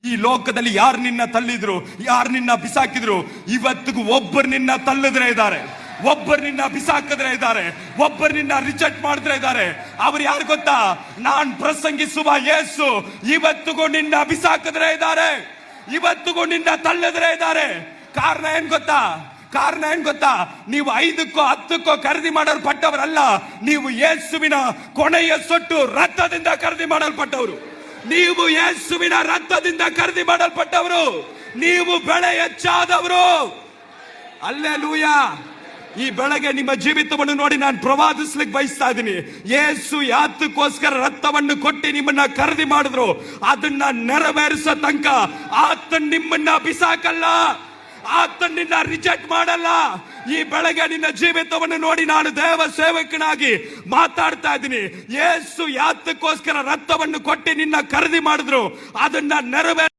ಈ ಲೋಕದಲ್ಲಿ ಯಾರು ನಿನ್ನ ತಳ್ಳಿದ್ರು, ಯಾರು ನಿನ್ನ ಬಿಸಾಕಿದ್ರು, ಇವತ್ತಿಗೂ ಒಬ್ಬರು ನಿನ್ನ ತಳ್ಳಿದ್ರೆ ಇದ್ದಾರೆ, ಒಬ್ಬರು ನಿನ್ನ ಬಿಸಾಕಿದ್ರೆ ಇದ್ದಾರೆ, ಒಬ್ಬರು ನಿನ್ನ ರಿಜೆಕ್ಟ್ ಮಾಡಿದ್ರೆ ಇದ್ದಾರೆ. ಅವ್ರು ಯಾರು ಗೊತ್ತಾ? ನಾನ್ ಪ್ರಸಂಗಿಸುವ ಯೇಸು. ಇವತ್ತಿಗೂ ನಿನ್ನ ಬಿಸಾಕಿದ್ರೆ ಇದ್ದಾರೆ, ಇವತ್ತಿಗೂ ನಿನ್ನ ತಳ್ಳಿದ್ರೆ ಇದ್ದಾರೆ. ಕಾರಣ ಏನ್ ಗೊತ್ತಾ? ನೀವು 5ಕ್ಕೋ 10ಕ್ಕೋ ಖರೀದಿ ಮಾಡಲ್ಪಟ್ಟವರಲ್ಲ, ನೀವು ಯೇಸುವಿನ ಕೊನೆಯ ಸೊಟ್ಟು ರಕ್ತದಿಂದ ಖರೀದಿ ಮಾಡಲ್ಪಟ್ಟವರು. ನೀವು ಯೇಸುವಿನ ರಕ್ತದಿಂದ ಖರೀದಿ ಮಾಡಲ್ಪಟ್ಟವರು. ನೀವು ಬೆಳೆ ಹೆಚ್ಚಾದವರು. ಹಲ್ಲೆಲೂಯಾ. ಈ ಬೆಳಗ್ಗೆ ನಿಮ್ಮ ಜೀವಿತವನ್ನು ನೋಡಿ ನಾನು ಪ್ರವಾದಿಸ್ಲಿಕ್ಕೆ ಬಯಸ್ತಾ ಇದ್ದೀನಿ. ಯೇಸು ಯಾತಕ್ಕೋಸ್ಕರ ರಕ್ತವನ್ನು ಕೊಟ್ಟು ನಿಮ್ಮನ್ನ ಖರೀದಿ ಮಾಡಿದ್ರು, ಅದನ್ನ ನೆರವೇರಿಸೋ ತನಕ ಆತನ್ ನಿಮ್ಮನ್ನ ಬಿಸಾಕಲ್ಲ, ಆತನ್ ನಿನ್ನ ರಿಜೆಕ್ಟ್ ಮಾಡಲ್ಲ. ಈ ಬೆಳಗ್ಗೆ ನಿನ್ನ ಜೀವಿತವನ್ನು ನೋಡಿ ನಾನು ದೇವ ಸೇವಕನಾಗಿ ಮಾತಾಡ್ತಾ ಇದ್ದೀನಿ. ಯೇಸು ಯಾತಕ್ಕೋಸ್ಕರ ರಕ್ತವನ್ನು ಕೊಟ್ಟು ನಿನ್ನ ಖರೀದಿ ಮಾಡಿದ್ರು, ಅದನ್ನ ನೆರವೇರ